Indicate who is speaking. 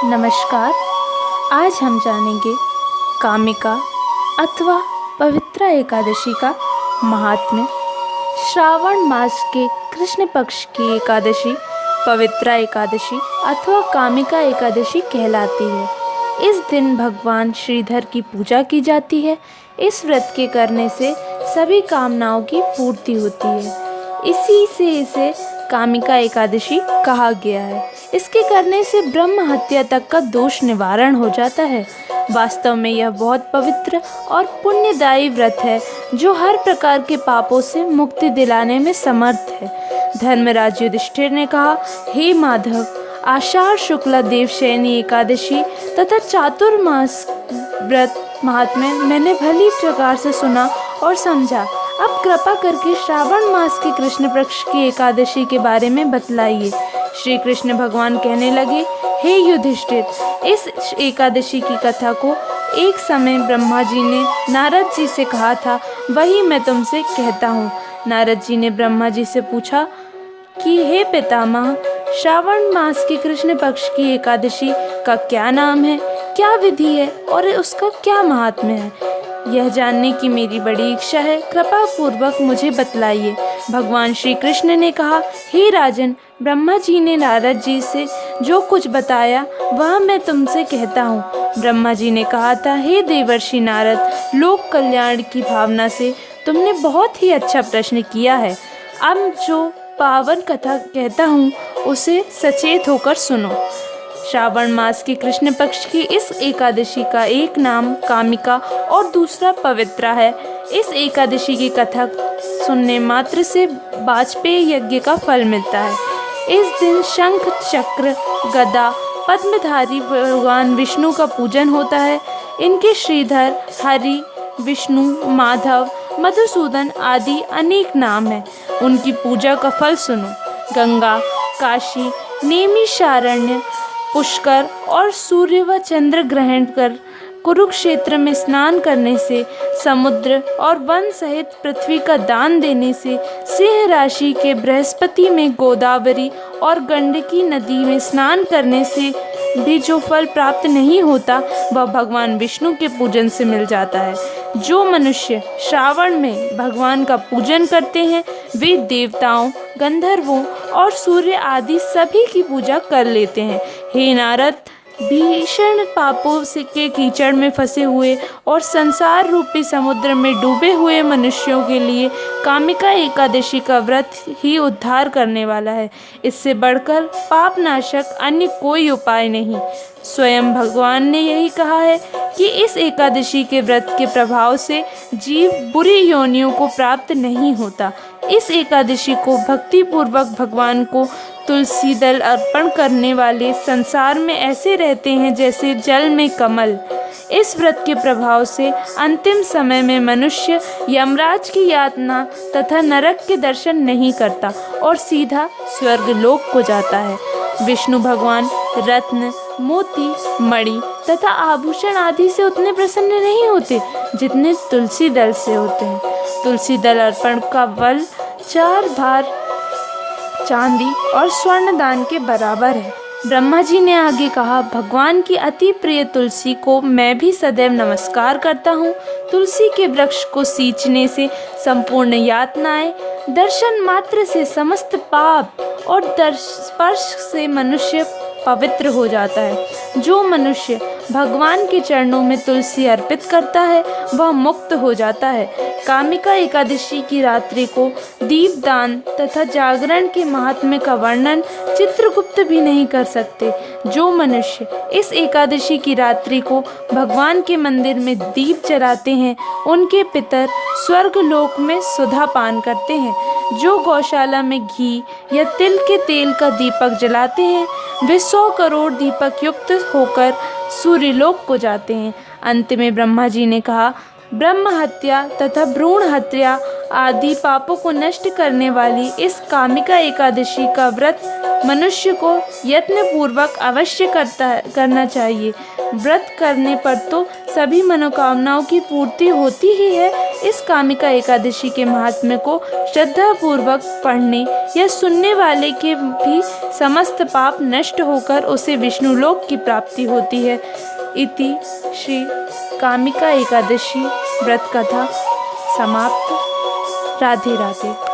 Speaker 1: नमस्कार। आज हम जानेंगे कामिका अथवा पवित्रा एकादशी का महात्म्य। श्रावण मास के कृष्ण पक्ष की एकादशी पवित्रा एकादशी अथवा कामिका एकादशी कहलाती है। इस दिन भगवान श्रीधर की पूजा की जाती है। इस व्रत के करने से सभी कामनाओं की पूर्ति होती है। इसी से इसे कामिका एकादशी कहा गया है। इसके करने से ब्रह्म हत्या तक का दोष निवारण हो जाता है। वास्तव में यह बहुत पवित्र और पुण्यदायी व्रत है जो हर प्रकार के पापों से मुक्ति दिलाने में समर्थ है। धर्मराज युधिष्ठिर ने कहा, हे माधव, आषाढ़ शुक्ला देवशयनी एकादशी तथा चातुर्मास व्रत महात्म्य मैंने भली प्रकार से सुना और समझा। अब कृपा करके श्रावण मास की कृष्ण पक्ष की एकादशी के बारे में बतलाइए। श्री कृष्ण भगवान कहने लगे, हे युधिष्ठिर, इस एकादशी की कथा को एक समय ब्रह्मा जी ने नारद जी से कहा था, वही मैं तुमसे कहता हूँ। नारद जी ने ब्रह्मा जी से पूछा कि हे पितामह, श्रावण मास की कृष्ण पक्ष की एकादशी का क्या नाम है, क्या विधि है और उसका क्या महात्म्य है? यह जानने की मेरी बड़ी इच्छा है, कृपा पूर्वक मुझे बतलाइए। भगवान श्री कृष्ण ने कहा, हे राजन, ब्रह्मा जी ने नारद जी से जो कुछ बताया वह मैं तुमसे कहता हूँ। ब्रह्मा जी ने कहा था, हे देवर्षि नारद, लोक कल्याण की भावना से तुमने बहुत ही अच्छा प्रश्न किया है। अब जो पावन कथा कहता हूँ उसे सचेत होकर सुनो। श्रावण मास की कृष्ण पक्ष की इस एकादशी का एक नाम कामिका और दूसरा पवित्रा है। इस एकादशी की कथा सुनने मात्र से वाजपेय यज्ञ का फल मिलता है। इस दिन शंख, चक्र, गदा, पद्मधारी भगवान विष्णु का पूजन होता है। इनके श्रीधर, हरि, विष्णु, माधव, मधुसूदन आदि अनेक नाम हैं। उनकी पूजा का फल सुनो। गंगा, काशी, नैमिषारण्य, पुष्कर और सूर्य व चंद्र ग्रहण कर कुरुक्षेत्र में स्नान करने से, समुद्र और वन सहित पृथ्वी का दान देने से, सिंह राशि के बृहस्पति में गोदावरी और गंडकी नदी में स्नान करने से भी जो फल प्राप्त नहीं होता वह भगवान विष्णु के पूजन से मिल जाता है। जो मनुष्य श्रावण में भगवान का पूजन करते हैं वे देवताओं, गंधर्वों और सूर्य आदि सभी की पूजा कर लेते हैं। हे नारद, भीषण पापों से के कीचड़ में फंसे हुए और संसार रूपी समुद्र में डूबे हुए मनुष्यों के लिए कामिका एकादशी का व्रत ही उद्धार करने वाला है। इससे बढ़कर पापनाशक अन्य कोई उपाय नहीं। स्वयं भगवान ने यही कहा है कि इस एकादशी के व्रत के प्रभाव से जीव बुरी योनियों को प्राप्त नहीं होता। इस एकादशी को भक्तिपूर्वक भगवान को तुलसी दल अर्पण करने वाले संसार में ऐसे रहते हैं जैसे जल में कमल। इस व्रत के प्रभाव से अंतिम समय में मनुष्य यमराज की यातना तथा नरक के दर्शन नहीं करता और सीधा स्वर्गलोक को जाता है। विष्णु भगवान रत्न, मोती, मणि तथा आभूषण आदि से उतने प्रसन्न नहीं होते जितने तुलसी दल से होते हैं। तुलसी दल अर्पण का बल 4 भार चांदी और स्वर्ण दान के बराबर है। ब्रह्मा जी ने आगे कहा, भगवान की अति प्रिय तुलसी को मैं भी सदैव नमस्कार करता हूँ। तुलसी के वृक्ष को सींचने से संपूर्ण यातनाएं, दर्शन मात्र से समस्त पाप और स्पर्श से मनुष्य पवित्र हो जाता है। जो मनुष्य भगवान के चरणों में तुलसी अर्पित करता है वह मुक्त हो जाता है। कामिका एकादशी की रात्रि को दीपदान तथा जागरण के महात्म्य का वर्णन चित्रगुप्त भी नहीं कर सकते। जो मनुष्य इस एकादशी की रात्रि को भगवान के मंदिर में दीप जलाते हैं उनके पितर स्वर्गलोक में सुधा पान करते हैं। जो गौशाला में घी या तिल के तेल का दीपक जलाते हैं वे 100 करोड़ दीपक युक्त होकर सूर्यलोक को जाते हैं। अंत में ब्रह्मा जी ने कहा, ब्रह्म हत्या तथा भ्रूण हत्या आदि पापों को नष्ट करने वाली इस कामिका एकादशी का व्रत मनुष्य को यत्नपूर्वक अवश्य करना चाहिए। व्रत करने पर तो सभी मनोकामनाओं की पूर्ति होती ही है। इस कामिका एकादशी के महात्म्य को श्रद्धापूर्वक पढ़ने या सुनने वाले के भी समस्त पाप नष्ट होकर उसे विष्णुलोक की प्राप्ति होती है। इति श्री कामिका एकादशी व्रत कथा समाप्त। राधे राधे।